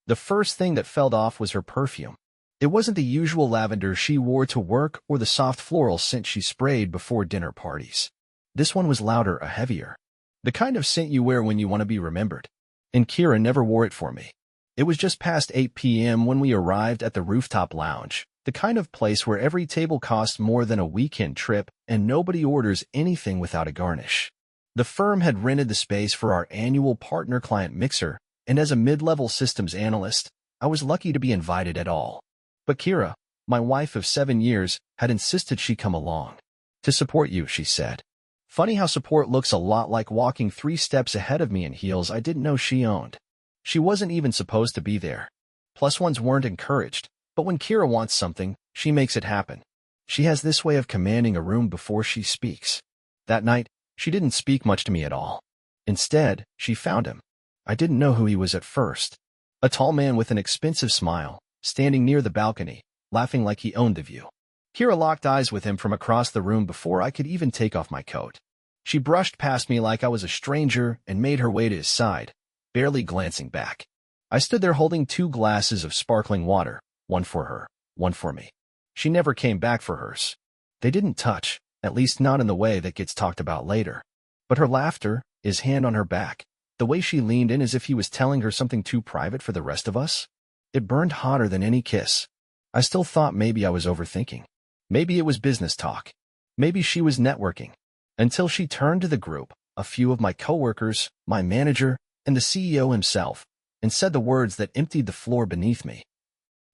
The first thing that fell off was her perfume. It wasn't the usual lavender she wore to work or the soft floral scent she sprayed before dinner parties. This one was louder, heavier. The kind of scent you wear when you want to be remembered. And Kira never wore it for me. It was just past 8 p.m. when we arrived at the rooftop lounge, the kind of place where every table costs more than a weekend trip and nobody orders anything without a garnish. The firm had rented the space for our annual partner-client mixer, and as a mid-level systems analyst, I was lucky to be invited at all. But Kira, my wife of 7 years, had insisted she come along. To support you, she said. Funny how support looks a lot like walking 3 steps ahead of me in heels I didn't know she owned. She wasn't even supposed to be there. Plus ones weren't encouraged, but when Kira wants something, she makes it happen. She has this way of commanding a room before she speaks. That night, she didn't speak much to me at all. Instead, she found him. I didn't know who he was at first. A tall man with an expensive smile, standing near the balcony, laughing like he owned the view. Kira locked eyes with him from across the room before I could even take off my coat. She brushed past me like I was a stranger and made her way to his side, barely glancing back. I stood there holding 2 glasses of sparkling water, one for her, one for me. She never came back for hers. They didn't touch, at least not in the way that gets talked about later. But her laughter, his hand on her back, the way she leaned in as if he was telling her something too private for the rest of us, it burned hotter than any kiss. I still thought maybe I was overthinking. Maybe it was business talk. Maybe she was networking. Until she turned to the group, a few of my coworkers, my manager, and the CEO himself, and said the words that emptied the floor beneath me.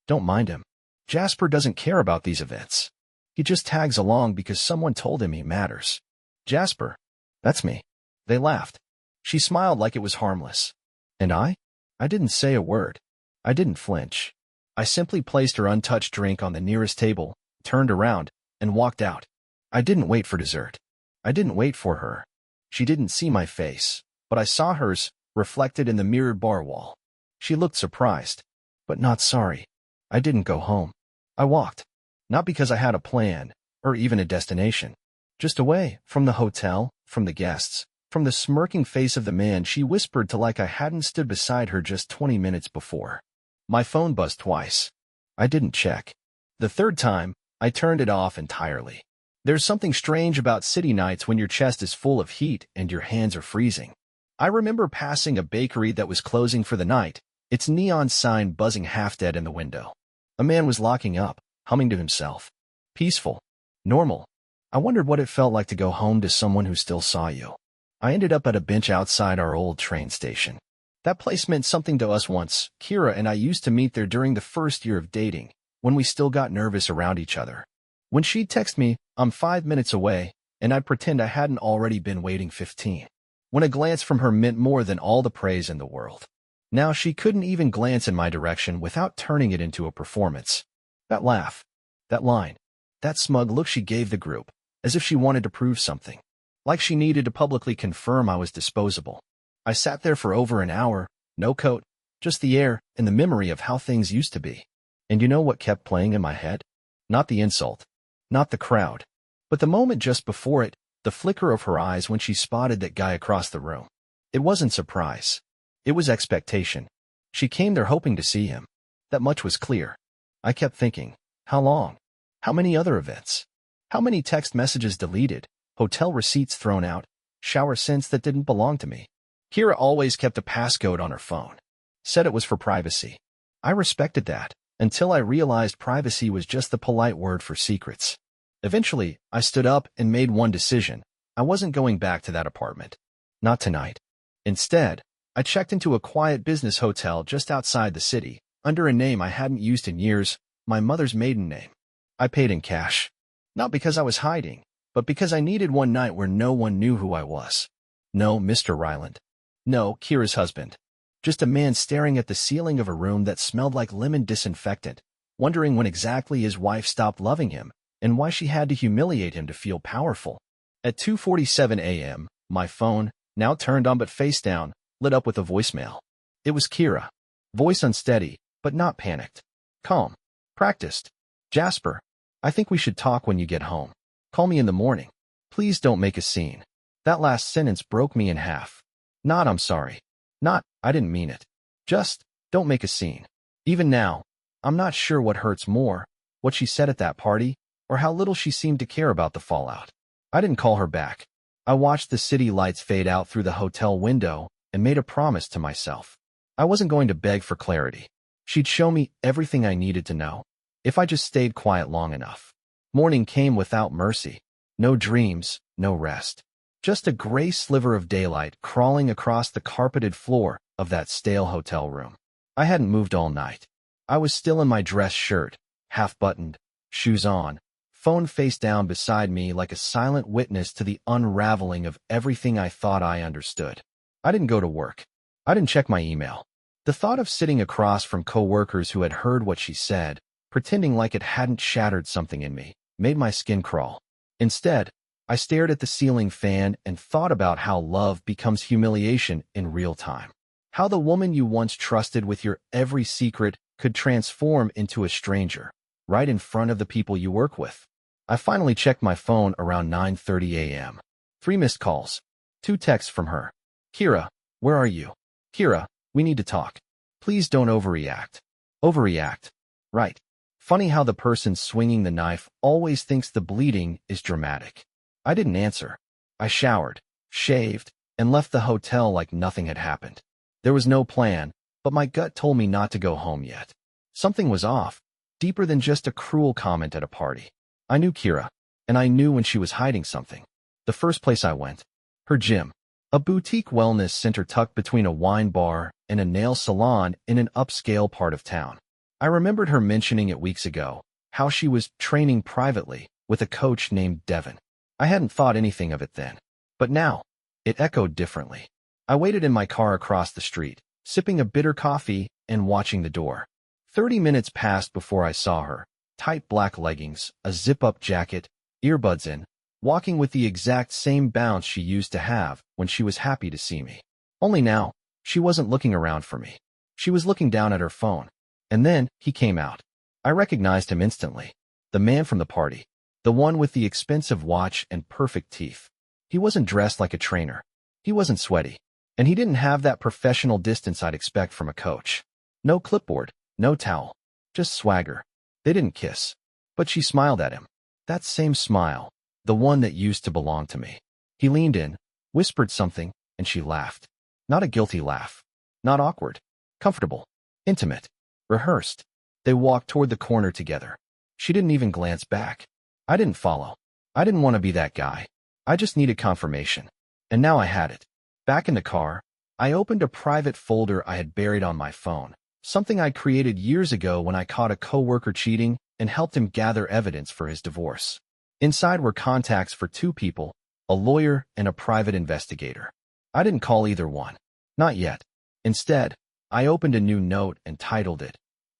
Don't mind him. Jasper doesn't care about these events. He just tags along because someone told him he matters. Jasper. That's me. They laughed. She smiled like it was harmless. And I? I didn't say a word. I didn't flinch. I simply placed her untouched drink on the nearest table, turned around, and walked out. I didn't wait for dessert. I didn't wait for her. She didn't see my face, but I saw hers, reflected in the mirrored bar wall. She looked surprised, but not sorry. I didn't go home. I walked. Not because I had a plan, or even a destination. Just away, from the hotel, from the guests, from the smirking face of the man she whispered to like I hadn't stood beside her just 20 minutes before. My phone buzzed twice. I didn't check. The third time, I turned it off entirely. There's something strange about city nights when your chest is full of heat and your hands are freezing. I remember passing a bakery that was closing for the night, its neon sign buzzing half-dead in the window. A man was locking up, humming to himself. Peaceful. Normal. I wondered what it felt like to go home to someone who still saw you. I ended up at a bench outside our old train station. That place meant something to us once. Kira and I used to meet there during the first year of dating, when we still got nervous around each other. When she'd text me, I'm 5 minutes away, and I'd pretend I hadn't already been waiting 15. When a glance from her meant more than all the praise in the world. Now she couldn't even glance in my direction without turning it into a performance. That laugh, that line, that smug look she gave the group, as if she wanted to prove something. Like she needed to publicly confirm I was disposable. I sat there for over an hour, no coat, just the air and the memory of how things used to be. And you know what kept playing in my head? Not the insult, not the crowd, but the moment just before it, the flicker of her eyes when she spotted that guy across the room. It wasn't surprise. It was expectation. She came there hoping to see him. That much was clear. I kept thinking, how long? How many other events? How many text messages deleted, hotel receipts thrown out, shower scents that didn't belong to me? Kira always kept a passcode on her phone. Said it was for privacy. I respected that, until I realized privacy was just the polite word for secrets. Eventually, I stood up and made one decision. I wasn't going back to that apartment. Not tonight. Instead, I checked into a quiet business hotel just outside the city, under a name I hadn't used in years, my mother's maiden name. I paid in cash. Not because I was hiding, but because I needed one night where no one knew who I was. No, Mr. Ryland. No, Kira's husband. Just a man staring at the ceiling of a room that smelled like lemon disinfectant, wondering when exactly his wife stopped loving him, and why she had to humiliate him to feel powerful. At 2:47 a.m., my phone, now turned on but face down, lit up with a voicemail. It was Kira. Voice unsteady, but not panicked. Calm. Practiced. Jasper, I think we should talk when you get home. Call me in the morning. Please don't make a scene. That last sentence broke me in half. Not I'm sorry. Not, I didn't mean it. Just, Don't make a scene. Even now, I'm not sure what hurts more, what she said at that party, or how little she seemed to care about the fallout. I didn't call her back. I watched the city lights fade out through the hotel window and made a promise to myself. I wasn't going to beg for clarity. She'd show me everything I needed to know, if I just stayed quiet long enough. Morning came without mercy. No dreams, no rest. Just a gray sliver of daylight crawling across the carpeted floor of that stale hotel room. I hadn't moved all night. I was still in my dress shirt, half-buttoned, shoes on, phone face down beside me like a silent witness to the unraveling of everything I thought I understood. I didn't go to work. I didn't check my email. The thought of sitting across from coworkers who had heard what she said, pretending like it hadn't shattered something in me, made my skin crawl. Instead, I stared at the ceiling fan and thought about how love becomes humiliation in real time. How the woman you once trusted with your every secret could transform into a stranger, right in front of the people you work with. I finally checked my phone around 9:30 a.m. 3 missed calls. 2 texts from her. Kira, where are you? Kira, we need to talk. Please don't overreact. Overreact. Right. Funny how the person swinging the knife always thinks the bleeding is dramatic. I didn't answer. I showered, shaved, and left the hotel like nothing had happened. There was no plan, but my gut told me not to go home yet. Something was off, deeper than just a cruel comment at a party. I knew Kira, and I knew when she was hiding something. The first place I went, her gym, a boutique wellness center tucked between a wine bar and a nail salon in an upscale part of town. I remembered her mentioning it weeks ago, how she was training privately with a coach named Devin. I hadn't thought anything of it then, but now, it echoed differently. I waited in my car across the street, sipping a bitter coffee and watching the door. 30 minutes passed before I saw her, tight black leggings, a zip-up jacket, earbuds in, walking with the exact same bounce she used to have when she was happy to see me. Only now, she wasn't looking around for me. She was looking down at her phone. And then, he came out. I recognized him instantly. The man from the party. The one with the expensive watch and perfect teeth. He wasn't dressed like a trainer. He wasn't sweaty. And he didn't have that professional distance I'd expect from a coach. No clipboard, no towel. Just swagger. They didn't kiss. But she smiled at him. That same smile. The one that used to belong to me. He leaned in, whispered something, and she laughed. Not a guilty laugh. Not awkward. Comfortable. Intimate. Rehearsed. They walked toward the corner together. She didn't even glance back. I didn't follow. I didn't want to be that guy. I just needed confirmation. And now I had it. Back in the car, I opened a private folder I had buried on my phone, something I created years ago when I caught a coworker cheating and helped him gather evidence for his divorce. Inside were contacts for 2 people, a lawyer and a private investigator. I didn't call either one. Not yet. Instead, I opened a new note and titled it,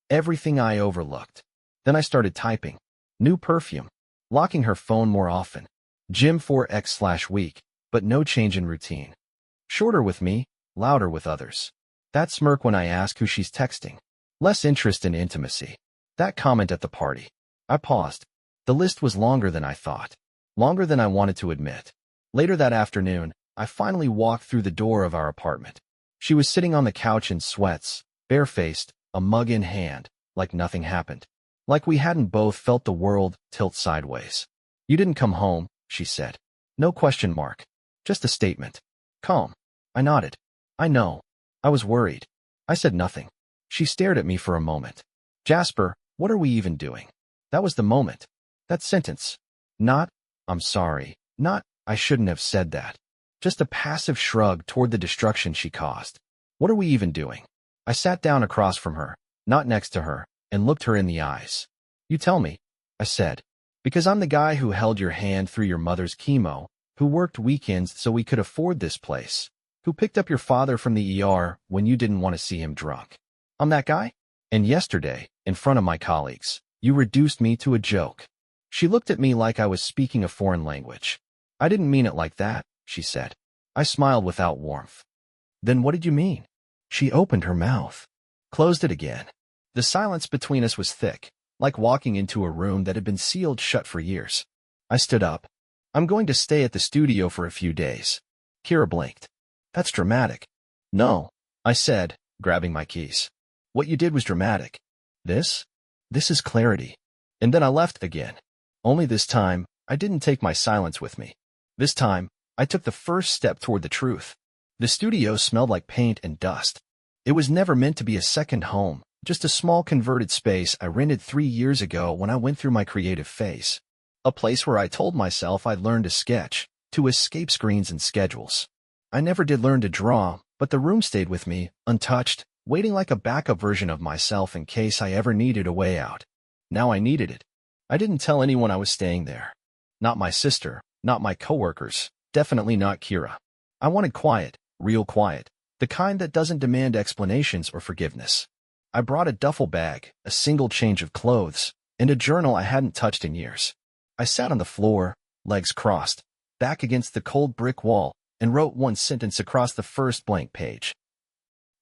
Everything I Overlooked. Then I started typing. New perfume. Locking her phone more often. Gym 4x/week, but no change in routine. Shorter with me, louder with others. That smirk when I ask who she's texting. Less interest in intimacy. That comment at the party. I paused. The list was longer than I thought. Longer than I wanted to admit. Later that afternoon, I finally walked through the door of our apartment. She was sitting on the couch in sweats, barefaced, a mug in hand, like nothing happened. Like we hadn't both felt the world tilt sideways. You didn't come home, she said. No question mark. Just a statement. Calm. I nodded. I know. I was worried. I said nothing. She stared at me for a moment. Jasper, what are we even doing? That was the moment. That sentence. Not, I'm sorry. Not, I shouldn't have said that. Just a passive shrug toward the destruction she caused. What are we even doing? I sat down across from her, not next to her, and looked her in the eyes. You tell me, I said. Because I'm the guy who held your hand through your mother's chemo, who worked weekends so we could afford this place, who picked up your father from the ER when you didn't want to see him drunk. I'm that guy? And yesterday, in front of my colleagues, you reduced me to a joke. She looked at me like I was speaking a foreign language. I didn't mean it like that, she said. I smiled without warmth. Then what did you mean? She opened her mouth, closed it again. The silence between us was thick, like walking into a room that had been sealed shut for years. I stood up. I'm going to stay at the studio for a few days. Kira blinked. That's dramatic. No, I said, grabbing my keys. What you did was dramatic. This? This is clarity. And then I left again. Only this time, I didn't take my silence with me. This time, I took the first step toward the truth. The studio smelled like paint and dust. It was never meant to be a second home, just a small converted space I rented 3 years ago when I went through my creative phase. A place where I told myself I'd learn to sketch, to escape screens and schedules. I never did learn to draw, but the room stayed with me, untouched, waiting like a backup version of myself in case I ever needed a way out. Now I needed it. I didn't tell anyone I was staying there. Not my sister, not my coworkers, definitely not Kira. I wanted quiet, real quiet, the kind that doesn't demand explanations or forgiveness. I brought a duffel bag, a single change of clothes, and a journal I hadn't touched in years. I sat on the floor, legs crossed, back against the cold brick wall, and wrote one sentence across the first blank page.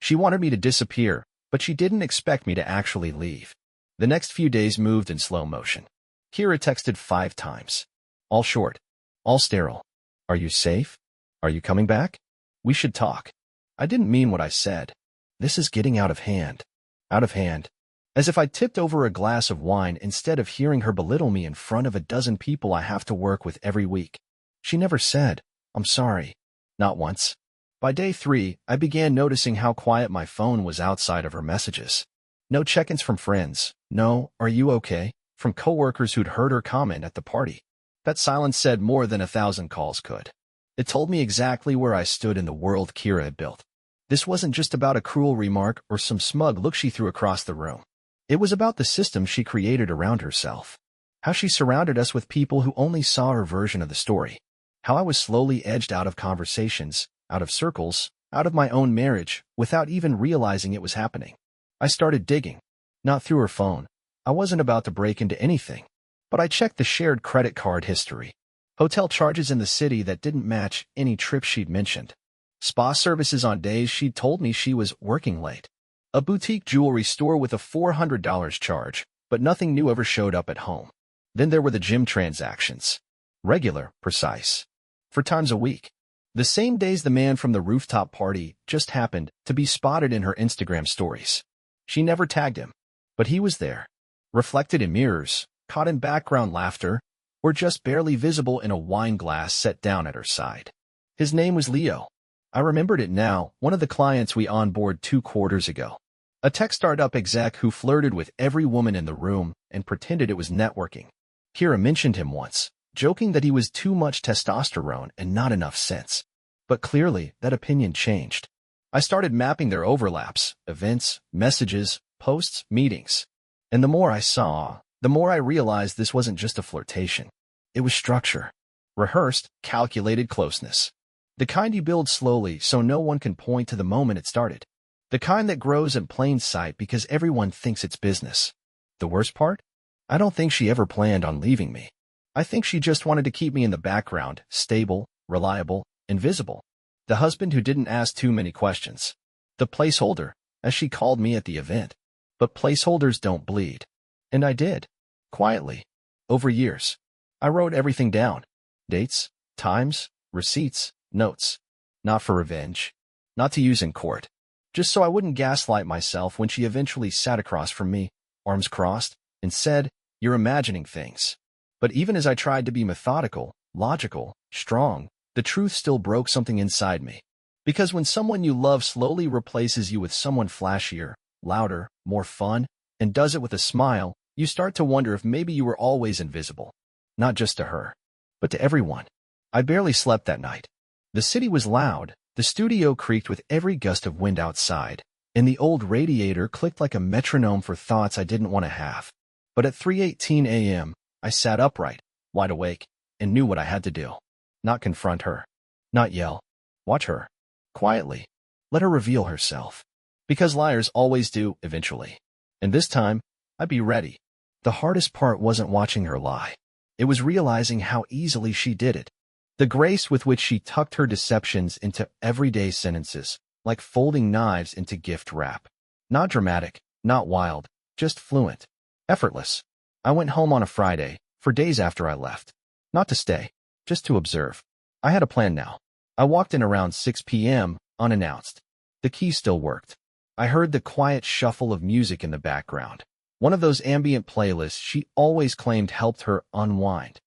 She wanted me to disappear, but she didn't expect me to actually leave. The next few days moved in slow motion. Kira texted 5 times. All short. All sterile. Are you safe? Are you coming back? We should talk. I didn't mean what I said. This is getting out of hand. Out of hand. As if I tipped over a glass of wine instead of hearing her belittle me in front of a dozen people I have to work with every week. She never said, "I'm sorry." Not once. By day 3, I began noticing how quiet my phone was outside of her messages. No check-ins from friends. No, "Are you okay?" from coworkers who'd heard her comment at the party. That silence said more than 1,000 calls could. It told me exactly where I stood in the world Kira had built. This wasn't just about a cruel remark or some smug look she threw across the room. It was about the system she created around herself. How she surrounded us with people who only saw her version of the story. How I was slowly edged out of conversations, out of circles, out of my own marriage, without even realizing it was happening. I started digging. Not through her phone. I wasn't about to break into anything. But I checked the shared credit card history. Hotel charges in the city that didn't match any trip she'd mentioned. Spa services on days she'd told me she was working late. A boutique jewelry store with a $400 charge, but nothing new ever showed up at home. Then there were the gym transactions. Regular, precise. 4 times a week. The same days the man from the rooftop party just happened to be spotted in her Instagram stories. She never tagged him, but he was there. Reflected in mirrors, caught in background laughter, or just barely visible in a wine glass set down at her side. His name was Leo. I remembered it now, one of the clients we onboarded 2 quarters ago. A tech startup exec who flirted with every woman in the room and pretended it was networking. Kira mentioned him once, joking that he was too much testosterone and not enough sense. But clearly, that opinion changed. I started mapping their overlaps, events, messages, posts, meetings. And the more I saw, the more I realized this wasn't just a flirtation. It was structure. Rehearsed, calculated closeness. The kind you build slowly so no one can point to the moment it started. The kind that grows in plain sight because everyone thinks it's business. The worst part? I don't think she ever planned on leaving me. I think she just wanted to keep me in the background, stable, reliable, invisible. The husband who didn't ask too many questions. The placeholder, as she called me at the event. But placeholders don't bleed. And I did. Quietly. Over years. I wrote everything down. Dates, times, receipts, notes. Not for revenge. Not to use in court. Just so I wouldn't gaslight myself when she eventually sat across from me, arms crossed, and said, "You're imagining things." But even as I tried to be methodical, logical, strong, the truth still broke something inside me. Because when someone you love slowly replaces you with someone flashier, louder, more fun, and does it with a smile, you start to wonder if maybe you were always invisible. Not just to her, but to everyone. I barely slept that night. The city was loud, the studio creaked with every gust of wind outside, and the old radiator clicked like a metronome for thoughts I didn't want to have. But at 3:18 a.m., I sat upright, wide awake, and knew what I had to do. Not confront her. Not yell. Watch her. Quietly. Let her reveal herself. Because liars always do, eventually. And this time, I'd be ready. The hardest part wasn't watching her lie. It was realizing how easily she did it. The grace with which she tucked her deceptions into everyday sentences, like folding knives into gift wrap. Not dramatic, not wild, just fluent. Effortless. I went home on a Friday, for days after I left. Not to stay, just to observe. I had a plan now. I walked in around 6 p.m., unannounced. The key still worked. I heard the quiet shuffle of music in the background. One of those ambient playlists she always claimed helped her unwind.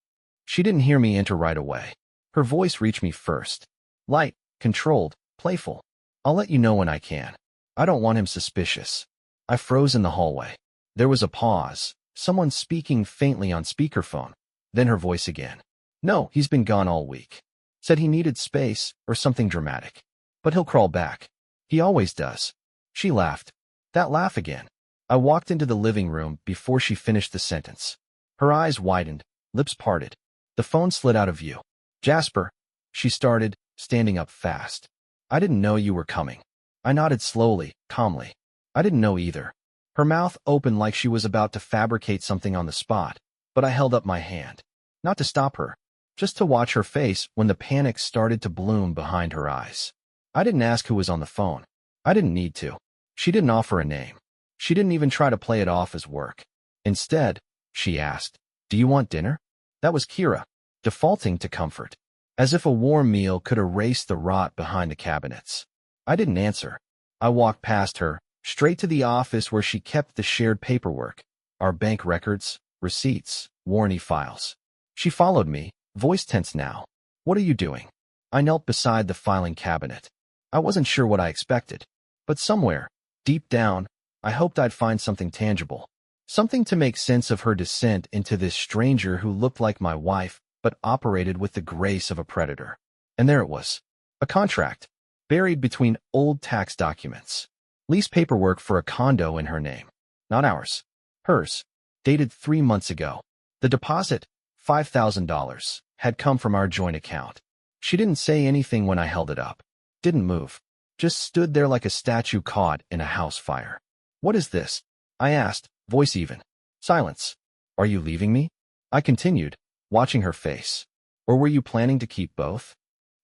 She didn't hear me enter right away. Her voice reached me first. Light, controlled, playful. I'll let you know when I can. I don't want him suspicious. I froze in the hallway. There was a pause, someone speaking faintly on speakerphone. Then her voice again. No, he's been gone all week. Said he needed space or something dramatic. But he'll crawl back. He always does. She laughed. That laugh again. I walked into the living room before she finished the sentence. Her eyes widened, lips parted. The phone slid out of view. Jasper, she started, standing up fast. I didn't know you were coming. I nodded slowly, calmly. I didn't know either. Her mouth opened like she was about to fabricate something on the spot, but I held up my hand. Not to stop her, just to watch her face when the panic started to bloom behind her eyes. I didn't ask who was on the phone. I didn't need to. She didn't offer a name. She didn't even try to play it off as work. Instead, she asked, "Do you want dinner?" That was Kira, defaulting to comfort, as if a warm meal could erase the rot behind the cabinets. I didn't answer. I walked past her, straight to the office where she kept the shared paperwork, our bank records, receipts, warranty files. She followed me, voice tense now. What are you doing? I knelt beside the filing cabinet. I wasn't sure what I expected, but somewhere, deep down, I hoped I'd find something tangible. Something to make sense of her descent into this stranger who looked like my wife, but operated with the grace of a predator. And there it was. A contract, buried between old tax documents. Lease paperwork for a condo in her name. Not ours. Hers. Dated 3 months ago. The deposit, $5,000, had come from our joint account. She didn't say anything when I held it up. Didn't move. Just stood there like a statue caught in a house fire. What is this? I asked, voice even. Silence. Are you leaving me? I continued, watching her face. Or were you planning to keep both?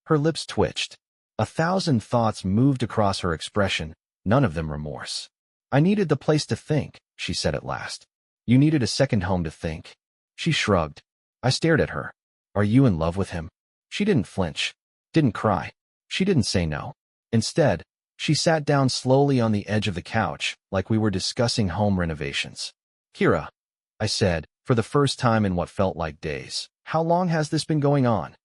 Her lips twitched. 1,000 thoughts moved across her expression, none of them remorse. I needed the place to think, she said at last. You needed a second home to think. She shrugged. I stared at her. Are you in love with him? She didn't flinch. Didn't cry. She didn't say no. Instead, she sat down slowly on the edge of the couch, like we were discussing home renovations. Kira, I said, for the first time in what felt like days, how long has this been going on?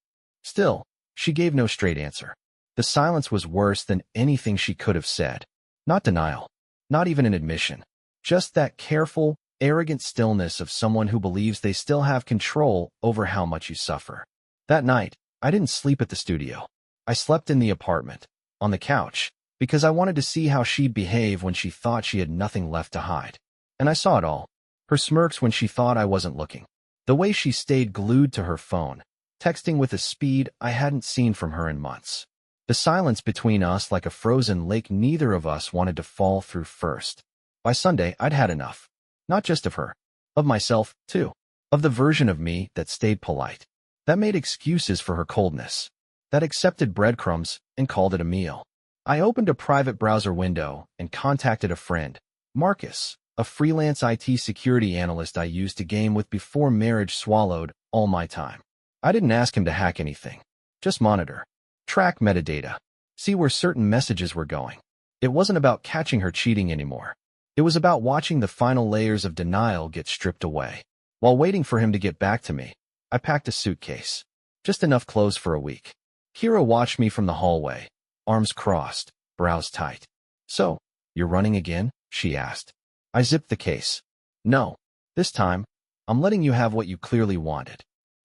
Still, she gave no straight answer. The silence was worse than anything she could have said. Not denial. Not even an admission. Just that careful, arrogant stillness of someone who believes they still have control over how much you suffer. That night, I didn't sleep at the studio. I slept in the apartment, on the couch, because I wanted to see how she'd behave when she thought she had nothing left to hide. And I saw it all. Her smirks when she thought I wasn't looking. The way she stayed glued to her phone, texting with a speed I hadn't seen from her in months. The silence between us like a frozen lake neither of us wanted to fall through first. By Sunday, I'd had enough. Not just of her. Of myself, too. Of the version of me that stayed polite. That made excuses for her coldness. That accepted breadcrumbs and called it a meal. I opened a private browser window and contacted a friend, Marcus, a freelance IT security analyst I used to game with before marriage swallowed all my time. I didn't ask him to hack anything. Just monitor. Track metadata. See where certain messages were going. It wasn't about catching her cheating anymore. It was about watching the final layers of denial get stripped away. While waiting for him to get back to me, I packed a suitcase. Just enough clothes for a week. Kira watched me from the hallway, arms crossed, brows tight. So, you're running again? She asked. I zipped the case. No. This time, I'm letting you have what you clearly wanted.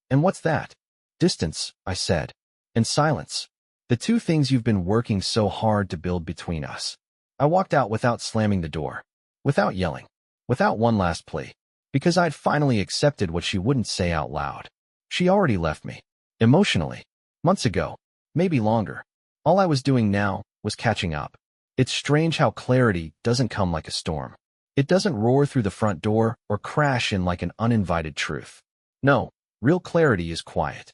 And what's that? Distance, I said. And silence. The two things you've been working so hard to build between us. I walked out without slamming the door. Without yelling. Without one last plea. Because I'd finally accepted what she wouldn't say out loud. She already left me. Emotionally. Months ago. Maybe longer. All I was doing now was catching up. It's strange how clarity doesn't come like a storm. It doesn't roar through the front door or crash in like an uninvited truth. No, real clarity is quiet.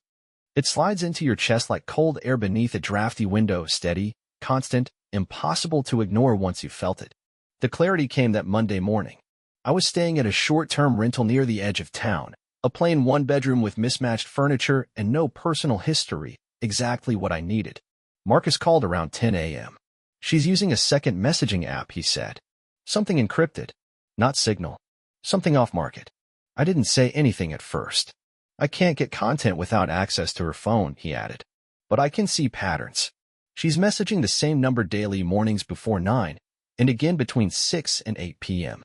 It slides into your chest like cold air beneath a drafty window, steady, constant, impossible to ignore once you've felt it. The clarity came that Monday morning. I was staying at a short-term rental near the edge of town, a plain one-bedroom with mismatched furniture and no personal history, exactly what I needed. Marcus called around 10 a.m. She's using a second messaging app, he said. Something encrypted. Not Signal. Something off-market. I didn't say anything at first. I can't get content without access to her phone, he added. But I can see patterns. She's messaging the same number daily mornings before 9, and again between 6 and 8 p.m.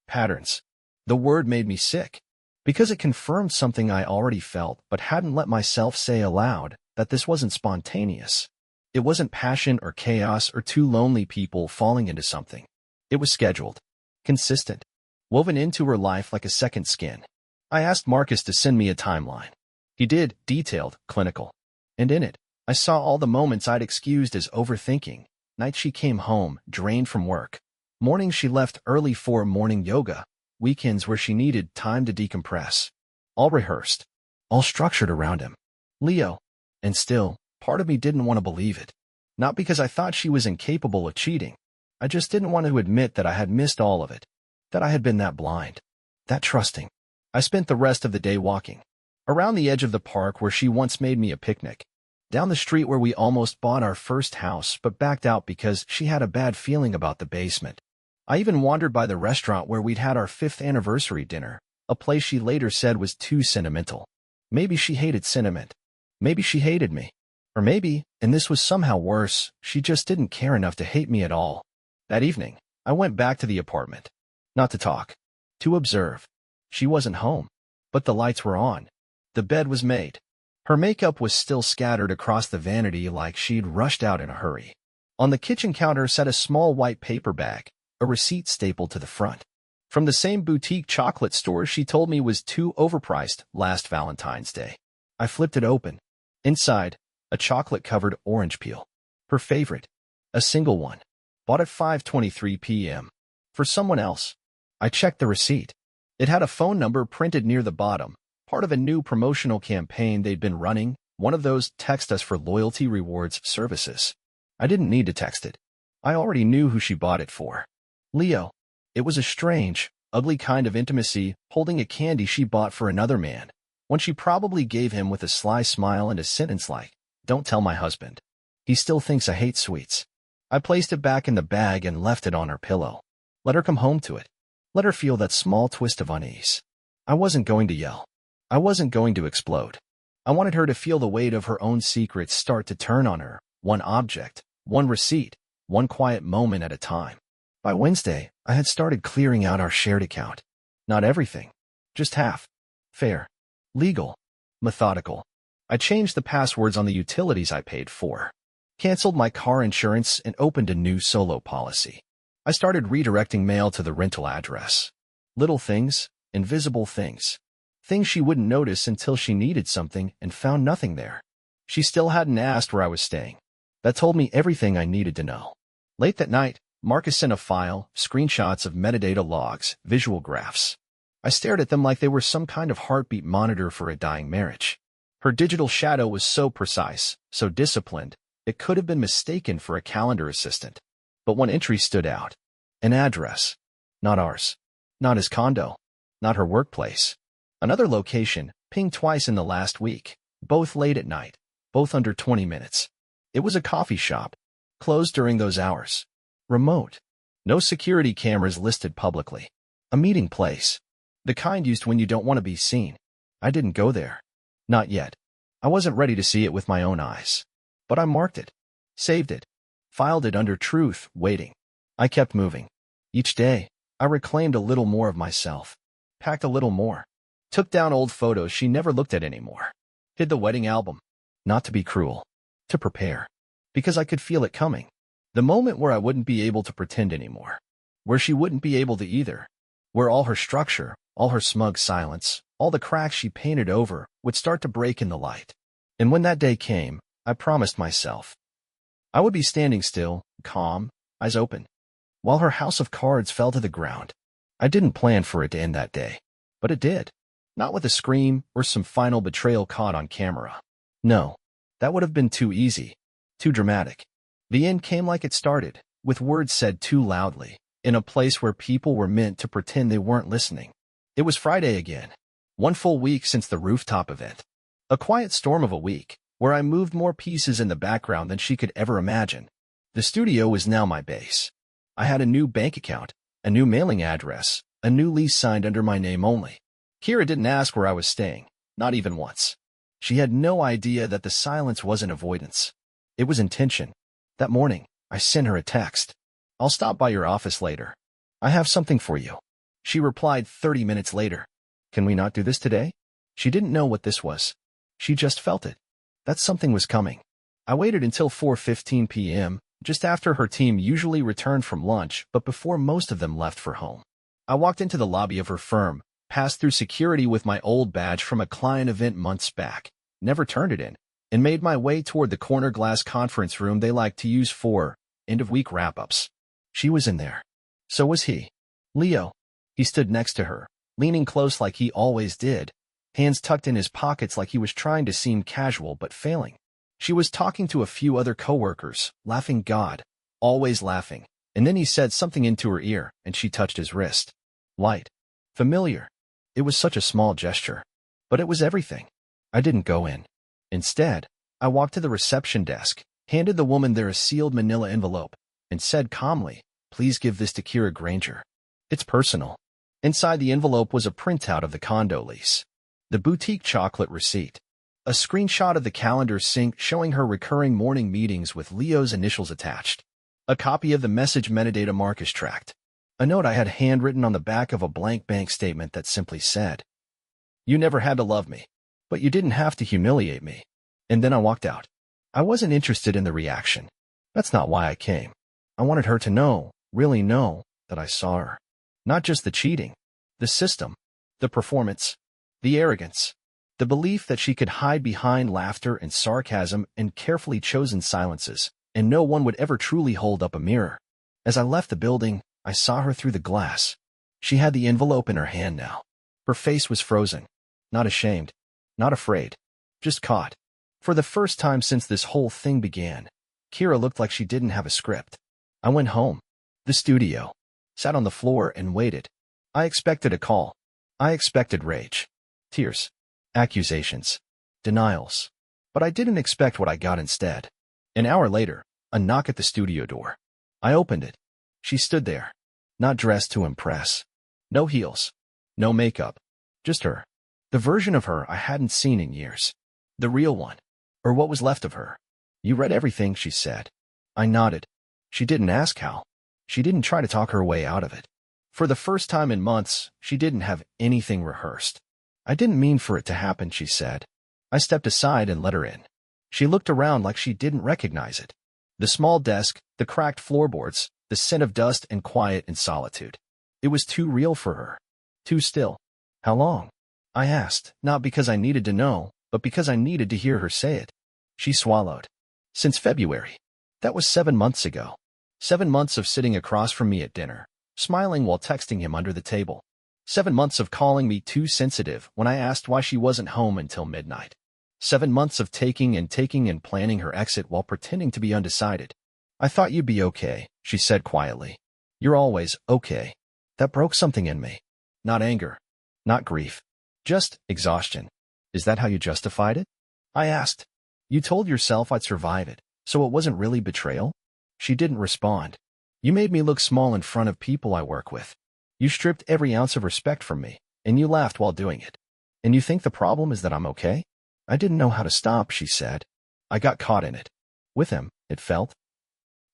Patterns. The word made me sick, because it confirmed something I already felt but hadn't let myself say aloud, that this wasn't spontaneous. It wasn't passion or chaos or two lonely people falling into something. It was scheduled, consistent, woven into her life like a second skin. I asked Marcus to send me a timeline. He did, detailed, clinical. And in it, I saw all the moments I'd excused as overthinking. Nights she came home, drained from work. Mornings she left early for morning yoga. Weekends where she needed time to decompress. All rehearsed. All structured around him. Leo. And still, part of me didn't want to believe it. Not because I thought she was incapable of cheating. I just didn't want to admit that I had missed all of it. That I had been that blind. That trusting. I spent the rest of the day walking. Around the edge of the park where she once made me a picnic. Down the street where we almost bought our first house but backed out because she had a bad feeling about the basement. I even wandered by the restaurant where we'd had our 5th anniversary dinner, a place she later said was too sentimental. Maybe she hated sentiment. Maybe she hated me. Or maybe, and this was somehow worse, she just didn't care enough to hate me at all. That evening, I went back to the apartment. Not to talk. To observe. She wasn't home. But the lights were on. The bed was made. Her makeup was still scattered across the vanity like she'd rushed out in a hurry. On the kitchen counter sat a small white paper bag, a receipt stapled to the front. From the same boutique chocolate store she told me was too overpriced last Valentine's Day. I flipped it open. Inside, a chocolate-covered orange peel. Her favorite. A single one. Bought at 5:23 p.m. For someone else. I checked the receipt. It had a phone number printed near the bottom, part of a new promotional campaign they'd been running, one of those text us for loyalty rewards services. I didn't need to text it. I already knew who she bought it for. Leo. It was a strange, ugly kind of intimacy, holding a candy she bought for another man, one she probably gave him with a sly smile and a sentence like, "Don't tell my husband. He still thinks I hate sweets." I placed it back in the bag and left it on her pillow. Let her come home to it. Let her feel that small twist of unease. I wasn't going to yell. I wasn't going to explode. I wanted her to feel the weight of her own secrets start to turn on her, one object, one receipt, one quiet moment at a time. By Wednesday, I had started clearing out our shared account. Not everything. Just half. Fair. Legal. Methodical. I changed the passwords on the utilities I paid for. Canceled my car insurance and opened a new solo policy. I started redirecting mail to the rental address. Little things, invisible things. Things she wouldn't notice until she needed something and found nothing there. She still hadn't asked where I was staying. That told me everything I needed to know. Late that night, Marcus sent a file, screenshots of metadata logs, visual graphs. I stared at them like they were some kind of heartbeat monitor for a dying marriage. Her digital shadow was so precise, so disciplined, it could have been mistaken for a calendar assistant. But one entry stood out. An address. Not ours. Not his condo. Not her workplace. Another location, pinged twice in the last week. Both late at night. Both under 20 minutes. It was a coffee shop. Closed during those hours. Remote. No security cameras listed publicly. A meeting place. The kind used when you don't want to be seen. I didn't go there. Not yet. I wasn't ready to see it with my own eyes. But I marked it. Saved it. Filed it under truth, waiting. I kept moving. Each day, I reclaimed a little more of myself. Packed a little more. Took down old photos she never looked at anymore. Hid the wedding album. Not to be cruel. To prepare. Because I could feel it coming. The moment where I wouldn't be able to pretend anymore. Where she wouldn't be able to either. Where all her structure, all her smug silence, all the cracks she painted over, would start to break in the light. And when that day came, I promised myself, I would be standing still, calm, eyes open, while her house of cards fell to the ground. I didn't plan for it to end that day. But it did. Not with a scream or some final betrayal caught on camera. No. That would have been too easy. Too dramatic. The end came like it started, with words said too loudly, in a place where people were meant to pretend they weren't listening. It was Friday again. 1 full week since the rooftop event. A quiet storm of a week, where I moved more pieces in the background than she could ever imagine. The studio was now my base. I had a new bank account, a new mailing address, a new lease signed under my name only. Kira didn't ask where I was staying, not even once. She had no idea that the silence wasn't avoidance. It was intention. That morning, I sent her a text. "I'll stop by your office later. I have something for you." She replied 30 minutes later. "Can we not do this today?" She didn't know what this was. She just felt it. That something was coming. I waited until 4:15 p.m., just after her team usually returned from lunch, but before most of them left for home. I walked into the lobby of her firm, passed through security with my old badge from a client event months back, never turned it in, and made my way toward the corner glass conference room they like to use for end-of-week wrap-ups. She was in there. So was he. Leo. He stood next to her, leaning close like he always did, hands tucked in his pockets like he was trying to seem casual but failing. She was talking to a few other coworkers, laughing God, always laughing, and then he said something into her ear, and she touched his wrist. Light. Familiar. It was such a small gesture. But it was everything. I didn't go in. Instead, I walked to the reception desk, handed the woman there a sealed manila envelope, and said calmly, "Please give this to Kira Granger. It's personal." Inside the envelope was a printout of the condo lease, the boutique chocolate receipt, a screenshot of the calendar sync showing her recurring morning meetings with Leo's initials attached, a copy of the message metadata Marcus tracked, a note I had handwritten on the back of a blank bank statement that simply said, "You never had to love me, but you didn't have to humiliate me." And then I walked out. I wasn't interested in the reaction. That's not why I came. I wanted her to know, really know, that I saw her. Not just the cheating, the system, the performance, the arrogance, the belief that she could hide behind laughter and sarcasm and carefully chosen silences, and no one would ever truly hold up a mirror. As I left the building, I saw her through the glass. She had the envelope in her hand now. Her face was frozen. Not ashamed. Not afraid. Just caught. For the first time since this whole thing began, Kira looked like she didn't have a script. I went home. The studio. Sat on the floor and waited. I expected a call. I expected rage. Tears. Accusations. Denials. But I didn't expect what I got instead. An hour later, a knock at the studio door. I opened it. She stood there. Not dressed to impress. No heels. No makeup. Just her. The version of her I hadn't seen in years. The real one. Or what was left of her. "You read everything," she said. I nodded. She didn't ask how. She didn't try to talk her way out of it. For the first time in months, she didn't have anything rehearsed. "I didn't mean for it to happen," she said. I stepped aside and let her in. She looked around like she didn't recognize it. The small desk, the cracked floorboards, the scent of dust and quiet and solitude. It was too real for her. Too still. "How long?" I asked, not because I needed to know, but because I needed to hear her say it. She swallowed. "Since February." That was 7 months ago. 7 months of sitting across from me at dinner, smiling while texting him under the table. 7 months of calling me too sensitive when I asked why she wasn't home until midnight. 7 months of taking and planning her exit while pretending to be undecided. "I thought you'd be okay," she said quietly. "You're always okay." That broke something in me. Not anger. Not grief. Just exhaustion. "Is that how you justified it?" I asked. "You told yourself I'd survive it, so it wasn't really betrayal?" She didn't respond. "You made me look small in front of people I work with. You stripped every ounce of respect from me, and you laughed while doing it. And you think the problem is that I'm okay?" I didn't know how to stop, she said. I got caught in it. With him, it felt.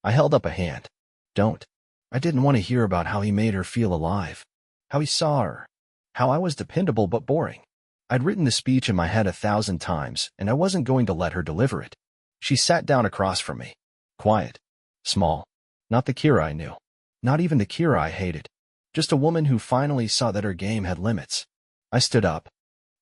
I held up a hand. "Don't." I didn't want to hear about how he made her feel alive, how he saw her, how I was dependable but boring. I'd written the speech in my head 1,000 times, and I wasn't going to let her deliver it. She sat down across from me. Quiet. Small. Not the Kira I knew. Not even the Kira I hated. Just a woman who finally saw that her game had limits. I stood up,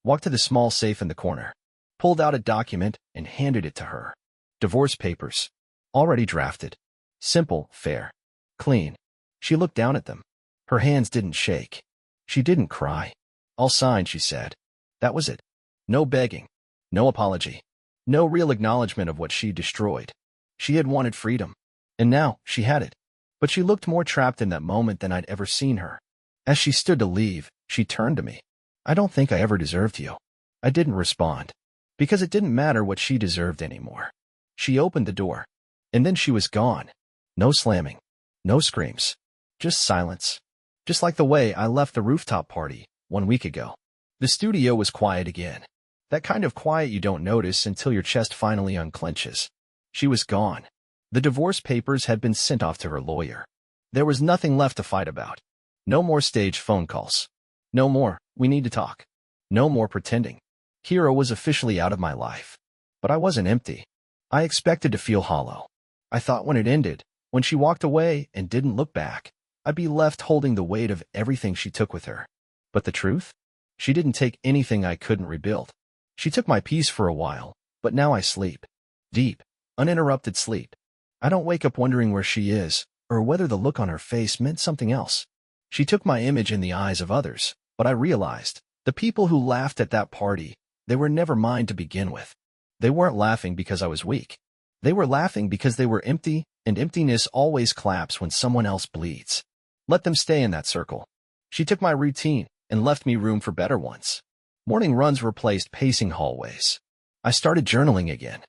walked to the small safe in the corner, pulled out a document, and handed it to her. Divorce papers. Already drafted. Simple, fair, clean. She looked down at them. Her hands didn't shake. She didn't cry. "All signed," she said. That was it. No begging. No apology. No real acknowledgement of what she destroyed. She had wanted freedom. And now she had it. But she looked more trapped in that moment than I'd ever seen her. As she stood to leave, she turned to me. "I don't think I ever deserved you." I didn't respond. Because it didn't matter what she deserved anymore. She opened the door. And then she was gone. No slamming. No screams. Just silence. Just like the way I left the rooftop party 1 week ago. The studio was quiet again. That kind of quiet you don't notice until your chest finally unclenches. She was gone. The divorce papers had been sent off to her lawyer. There was nothing left to fight about. No more staged phone calls. No more, we need to talk. No more pretending. Hero was officially out of my life. But I wasn't empty. I expected to feel hollow. I thought when it ended, when she walked away and didn't look back, I'd be left holding the weight of everything she took with her. But the truth? She didn't take anything I couldn't rebuild. She took my peace for a while, but now I sleep. Deep, uninterrupted sleep. I don't wake up wondering where she is, or whether the look on her face meant something else. She took my image in the eyes of others, but I realized, the people who laughed at that party, they were never mine to begin with. They weren't laughing because I was weak. They were laughing because they were empty, and emptiness always claps when someone else bleeds. Let them stay in that circle. She took my routine and left me room for better ones. Morning runs replaced pacing hallways. I started journaling again,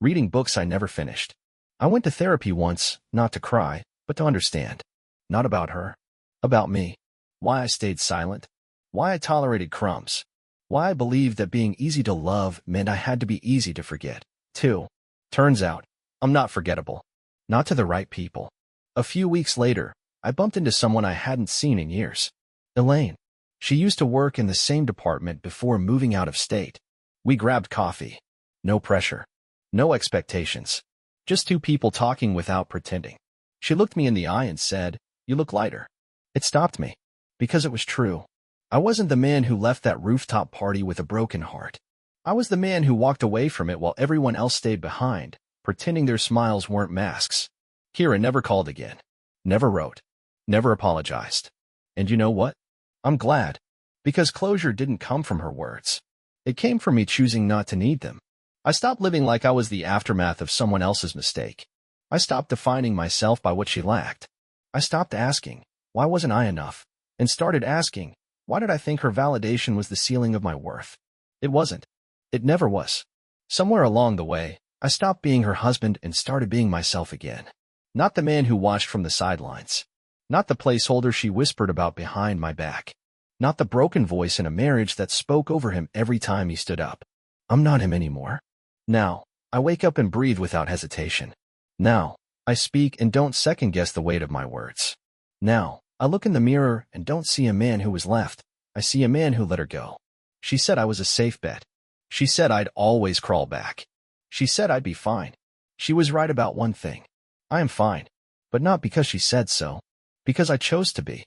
reading books I never finished. I went to therapy once, not to cry, but to understand. Not about her. About me. Why I stayed silent. Why I tolerated crumbs. Why I believed that being easy to love meant I had to be easy to forget, too. Turns out, I'm not forgettable. Not to the right people. A few weeks later, I bumped into someone I hadn't seen in years. Elaine. She used to work in the same department before moving out of state. We grabbed coffee. No pressure. No expectations. Just two people talking without pretending. She looked me in the eye and said, "You look lighter." It stopped me. Because it was true. I wasn't the man who left that rooftop party with a broken heart. I was the man who walked away from it while everyone else stayed behind, pretending their smiles weren't masks. Kira never called again. Never wrote. Never apologized. And you know what? I'm glad. Because closure didn't come from her words. It came from me choosing not to need them. I stopped living like I was the aftermath of someone else's mistake. I stopped defining myself by what she lacked. I stopped asking, why wasn't I enough? And started asking, why did I think her validation was the ceiling of my worth? It wasn't. It never was. Somewhere along the way, I stopped being her husband and started being myself again. Not the man who watched from the sidelines. Not the placeholder she whispered about behind my back. Not the broken voice in a marriage that spoke over him every time he stood up. I'm not him anymore. Now, I wake up and breathe without hesitation. Now, I speak and don't second-guess the weight of my words. Now, I look in the mirror and don't see a man who was left. I see a man who let her go. She said I was a safe bet. She said I'd always crawl back. She said I'd be fine. She was right about one thing. I am fine. But not because she said so. Because I chose to be.